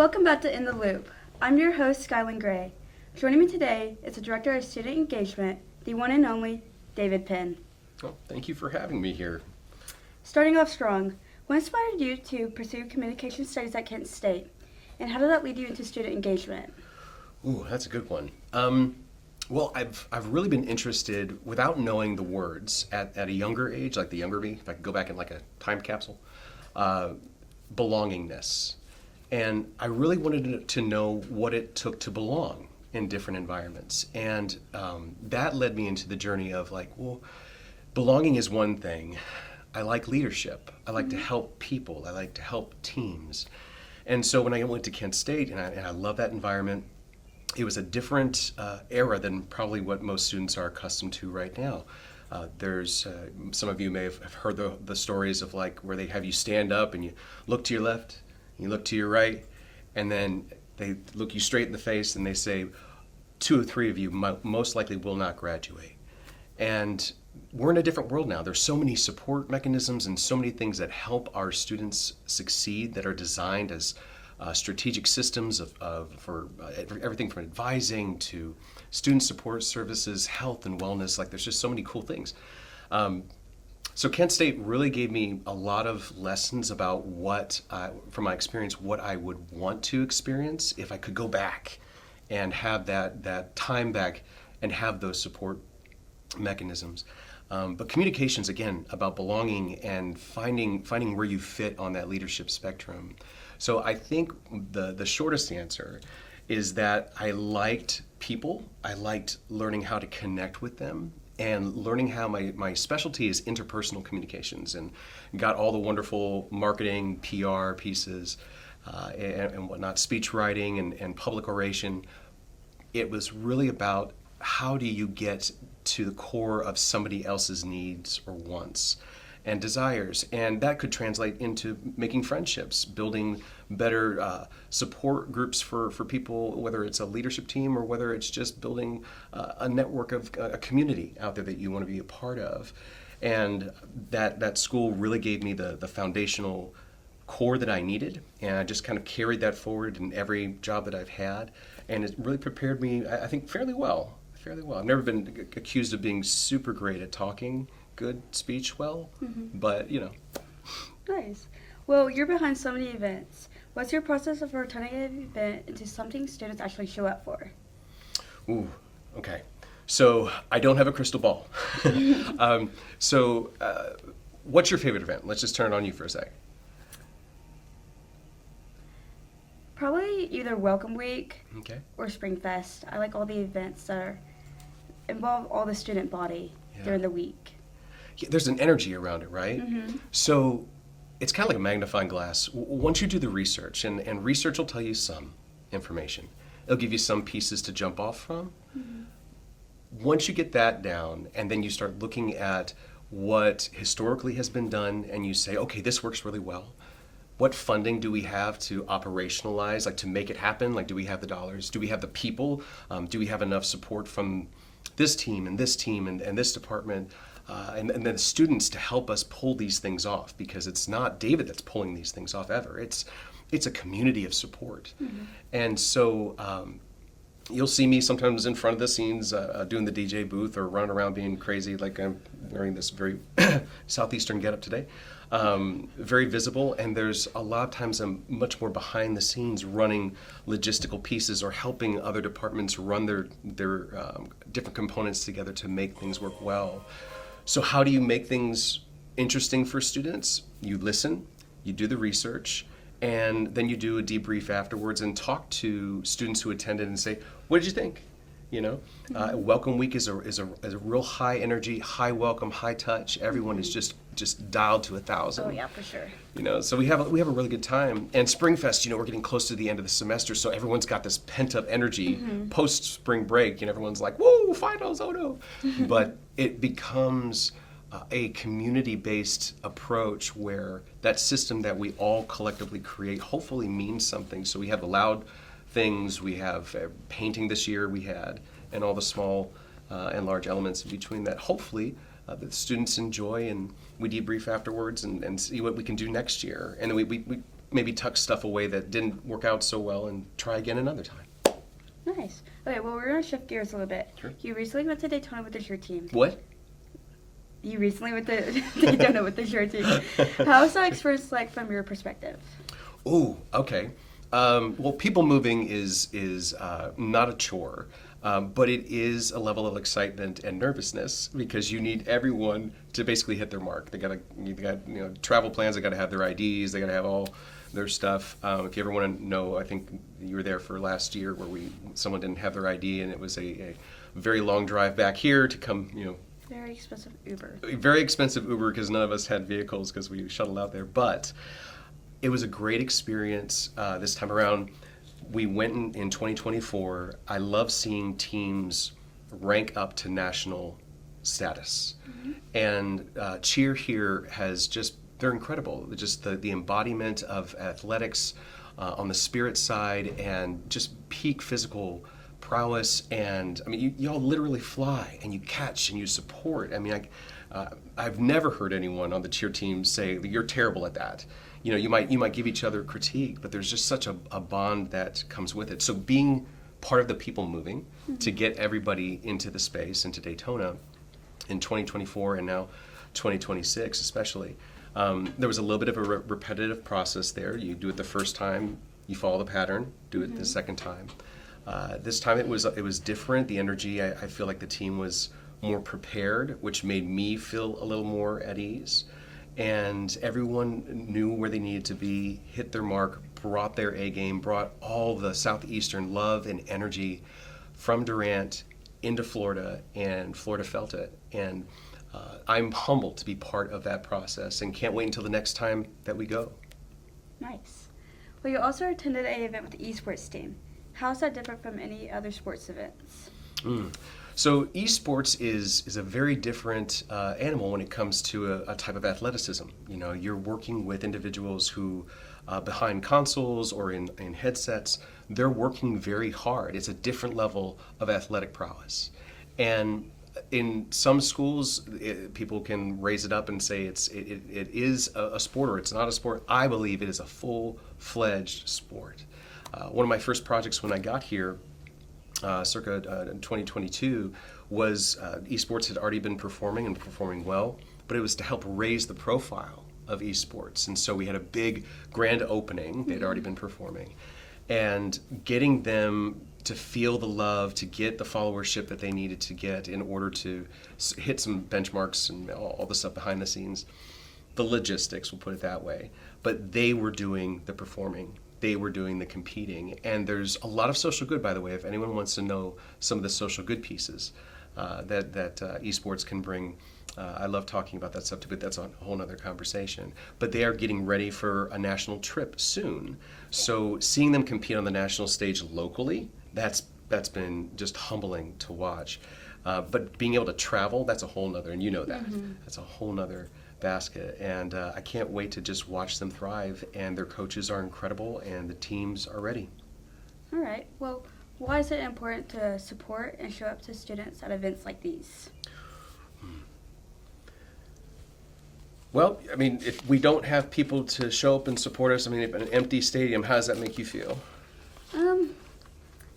Welcome back to In the Loop. I'm your host, Skyland Gray. Joining me today is the Director of Student Engagement, the one and only David Penn. Well, thank you for having me here. Starting off strong, what inspired you to pursue communication studies at Kent State, and how did that lead you into student engagement? Ooh, that's a good one. Well, I've really been interested, without knowing the words, at a younger age, like the younger me, if I could go back in like a time capsule, belongingness. And I really wanted to know what it took to belong in different environments. And that led me into the journey of like, well, belonging is one thing. I like leadership. I like to help people. I like to help teams. And so when I went to Kent State, and I love that environment, it was a different era than probably what most students are accustomed to right now. There's some of you may have heard the stories of like where they have you stand up and you look to your left, you look to your right, and then they look you straight in the face and they say, 2 or 3 of you most likely will not graduate. And we're in a different world now. There's so many support mechanisms and so many things that help our students succeed that are designed as strategic systems for everything from advising to student support services, health and wellness. Like there's just so many cool things. So Kent State really gave me a lot of lessons about from my experience, what I would want to experience if I could go back and have that time back and have those support mechanisms. But communications, again, about belonging and finding where you fit on that leadership spectrum. So I think the shortest answer is that I liked people. I liked learning how to connect with them and learning how my specialty is interpersonal communications, and got all the wonderful marketing, PR pieces and whatnot, speech writing and public oration. It was really about how do you get to the core of somebody else's needs or wants and desires, and that could translate into making friendships, building better support groups for people, whether it's a leadership team or whether it's just building a network of a community out there that you want to be a part of. And that school really gave me the foundational core that I needed, and I just kind of carried that forward in every job that I've had, and it really prepared me, I think, fairly well. I've never been accused of being super great at talking good speech well, but you know. Nice. Well, you're behind so many events. What's your process of turning an event into something students actually show up for? Ooh, okay. So I don't have a crystal ball. What's your favorite event? Let's just turn it on you for a sec. Probably either Welcome Week Okay. or Spring Fest. I like all the events that involve all the student body during the week. Yeah, there's an energy around it, right? So it's kind of like a magnifying glass. Once you do the research, and research will tell you some information, it'll give you some pieces to jump off from. Once you get that down, and then you start looking at what historically has been done, and you say, okay, this works really well. What funding do we have to operationalize, like to make it happen? Like, do we have the dollars? Do we have the people? Do we have enough support from this team and this team and this department? And then the students to help us pull these things off, because it's not David that's pulling these things off ever. It's a community of support. And so you'll see me sometimes in front of the scenes doing the DJ booth or running around being crazy, like I'm wearing this very Southeastern getup today. Very visible, and there's a lot of times I'm much more behind the scenes running logistical pieces or helping other departments run their different components together to make things work well. So how do you make things interesting for students? You listen, you do the research, and then you do a debrief afterwards and talk to students who attended and say, what did you think? You know, Welcome Week is a real high energy, high welcome, high touch. Everyone is just dialed to 1,000. Oh yeah, for sure. You know, so we have a really good time. And Spring Fest, you know, we're getting close to the end of the semester, so everyone's got this pent up energy post spring break, and everyone's like, "Woo, finals! Oh no!" But it becomes a community-based approach where that system that we all collectively create hopefully means something. So we have the loud things, we have painting this year we had, and all the small and large elements in between that hopefully that the students enjoy, and we debrief afterwards and see what we can do next year. And then we maybe tuck stuff away that didn't work out so well and try again another time. Nice. Okay, well, we're going to shift gears a little bit. Sure. You recently went to Daytona with the cheer team. What? You recently went to Daytona with the cheer team. How was that experience like from your perspective? Oh, okay. Well, people moving is not a chore, but it is a level of excitement and nervousness because you need everyone to basically hit their mark. They got travel plans. They got to have their IDs. They got to have all their stuff. If you ever want to know, I think you were there for last year where someone didn't have their ID and it was a very long drive back here to come. Very expensive Uber. Very expensive Uber because none of us had vehicles because we shuttled out there, but. It was a great experience this time around. We went in 2024. I love seeing teams rank up to national status. Mm-hmm. And cheer here they're incredible. Just the embodiment of athletics on the spirit side and just peak physical prowess. And I mean, you all literally fly and you catch and you support. I mean, I've never heard anyone on the cheer team say, you're terrible at that. You might give each other critique, but there's just such a bond that comes with it. So being part of the people moving to get everybody into the space, into Daytona in 2024 and now 2026 especially, there was a little bit of a repetitive process there. You do it the first time, you follow the pattern, do it the second time. This time it was different. The energy, I feel like the team was more prepared, which made me feel a little more at ease. And everyone knew where they needed to be, hit their mark, brought their A game, brought all the Southeastern love and energy from Durant into Florida, and Florida felt it. And I'm humbled to be part of that process and can't wait until the next time that we go. Nice. Well, you also attended an event with the esports team. How is that different from any other sports events? So esports is a very different animal when it comes to a type of athleticism. You're working with individuals who, behind consoles or in headsets, they're working very hard. It's a different level of athletic prowess. And in some schools, people can raise it up and say it is a sport or it's not a sport. I believe it is a full-fledged sport. One of my first projects when I got here, circa 2022, was esports had already been performing and performing well, but it was to help raise the profile of esports. And so we had a big grand opening. They'd already been performing. And getting them to feel the love, to get the followership that they needed to get in order to hit some benchmarks and all the stuff behind the scenes. The logistics, we'll put it that way. But they were doing the performing. They were doing the competing. And there's a lot of social good, by the way, if anyone wants to know some of the social good pieces that esports can bring. I love talking about that stuff too, but that's a whole other conversation. But they are getting ready for a national trip soon. So seeing them compete on the national stage locally, that's been just humbling to watch. But being able to travel, that's a whole nother, and you know that. Mm-hmm. That's a whole nother basket. And I can't wait to just watch them thrive. And their coaches are incredible, and the teams are ready. All right. Well, why is it important to support and show up to students at events like these? Well, I mean, if we don't have people to show up and support us, I mean, if an empty stadium, how does that make you feel?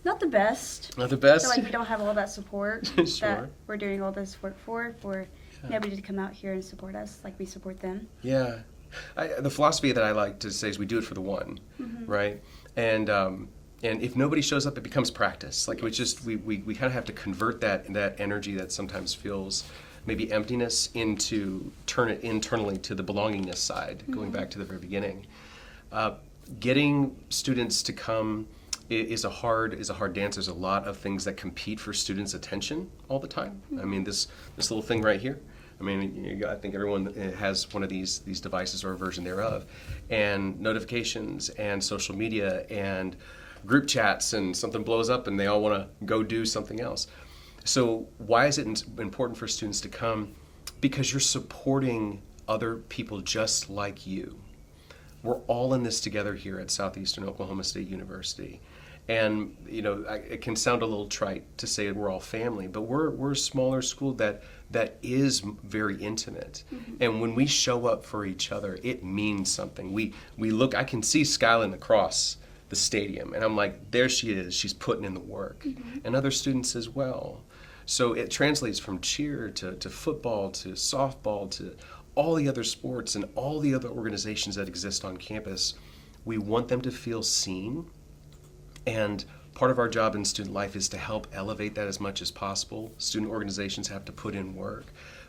Not the best. Not the best? I feel like we don't have all that support Sure. that we're doing all this work for nobody to come out here and support us like we support them. Yeah. The philosophy that I like to say is we do it for the one, mm-hmm. right? And if nobody shows up, it becomes practice. Like we kind of have to convert that energy that sometimes feels maybe emptiness turn it internally to the belongingness side, mm-hmm. going back to the very beginning. Getting students to come is a hard dance. There's a lot of things that compete for students' attention all the time. Mm-hmm. I mean, this little thing right here. I mean, I think everyone has one of these devices or a version thereof, and notifications and social media and group chats, and something blows up and they all want to go do something else. So why is it important for students to come? Because you're supporting other people just like you. We're all in this together here at Southeastern Oklahoma State University. And, it can sound a little trite to say we're all family, but we're a smaller school that that is very intimate. And when we show up for each other, it means something. We look, I can see Skyland across the stadium, and I'm like, there she is, she's putting in the work. And other students as well. So it translates from cheer to football to softball to all the other sports and all the other organizations that exist on campus. We want them to feel seen, and part of our job in student life is to help elevate that as much as possible. Student organizations have to put in work,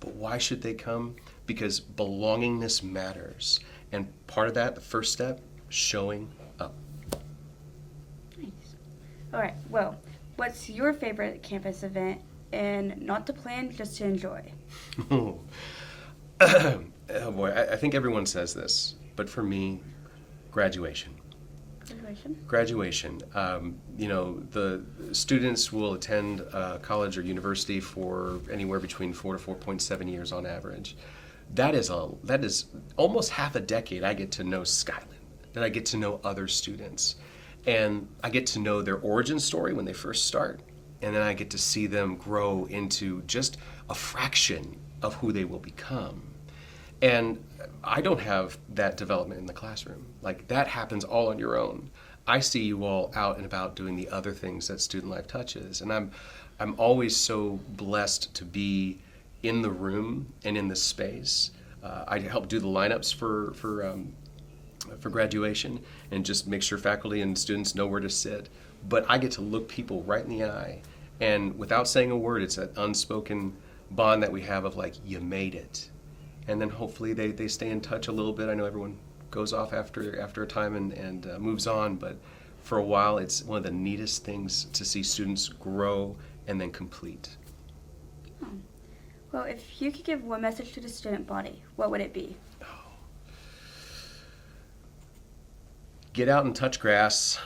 but why should they come? Because belongingness matters, and part of that, the first step, showing up. Nice. All right, well, what's your favorite campus event, and not to plan, just to enjoy? Oh boy, I think everyone says this, but for me, graduation. Graduation. The students will attend college or university for anywhere between 4 to 4.7 years on average. That is almost half a decade I get to know Skyland, that I get to know other students. And I get to know their origin story when they first start, and then I get to see them grow into just a fraction of who they will become. And I don't have that development in the classroom. Like, that happens all on your own. I see you all out and about doing the other things that student life touches. And I'm always so blessed to be in the room and in the space. I help do the lineups for graduation and just make sure faculty and students know where to sit. But I get to look people right in the eye, and without saying a word, it's that unspoken bond that we have of like, you made it. And then hopefully they stay in touch a little bit. I know everyone goes off after a time and moves on, but for a while it's one of the neatest things to see students grow and then complete. Oh. Well, if you could give one message to the student body, what would it be? Get out and touch grass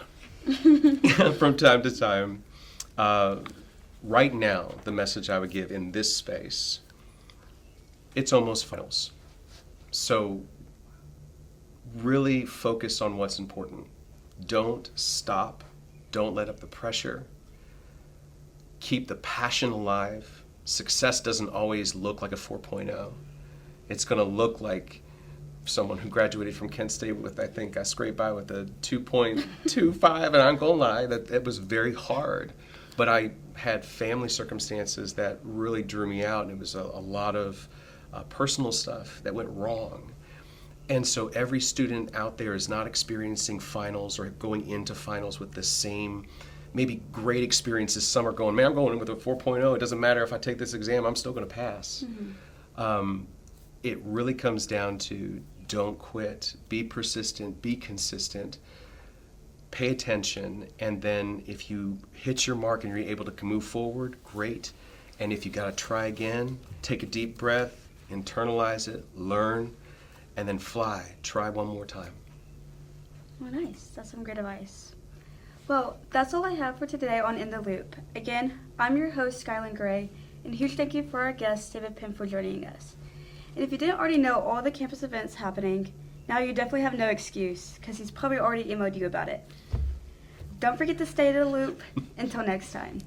from time to time. Right now, the message I would give in this space, it's almost finals. So really focus on what's important. Don't stop. Don't let up the pressure. Keep the passion alive. Success doesn't always look like a 4.0. It's going to look like someone who graduated from Kent State with, I think I scraped by with a 2.25, and I'm going to lie, that it was very hard. But I had family circumstances that really drew me out, and it was a lot of personal stuff that went wrong. And so every student out there is not experiencing finals or going into finals with the same maybe great experiences. Some are going, man, I'm going in with a 4.0. It doesn't matter if I take this exam, I'm still going to pass. It really comes down to don't quit, be persistent, be consistent, pay attention, and then if you hit your mark and you're able to move forward, great. And if you got to try again, take a deep breath, internalize it, learn, and then fly. Try one more time. Well, nice. That's some great advice. Well, that's all I have for today on In the Loop. Again, I'm your host, Skyland Gray, and a huge thank you for our guest, David Penn, for joining us. And if you didn't already know all the campus events happening, now you definitely have no excuse, because he's probably already emailed you about it. Don't forget to stay in the loop. Until next time.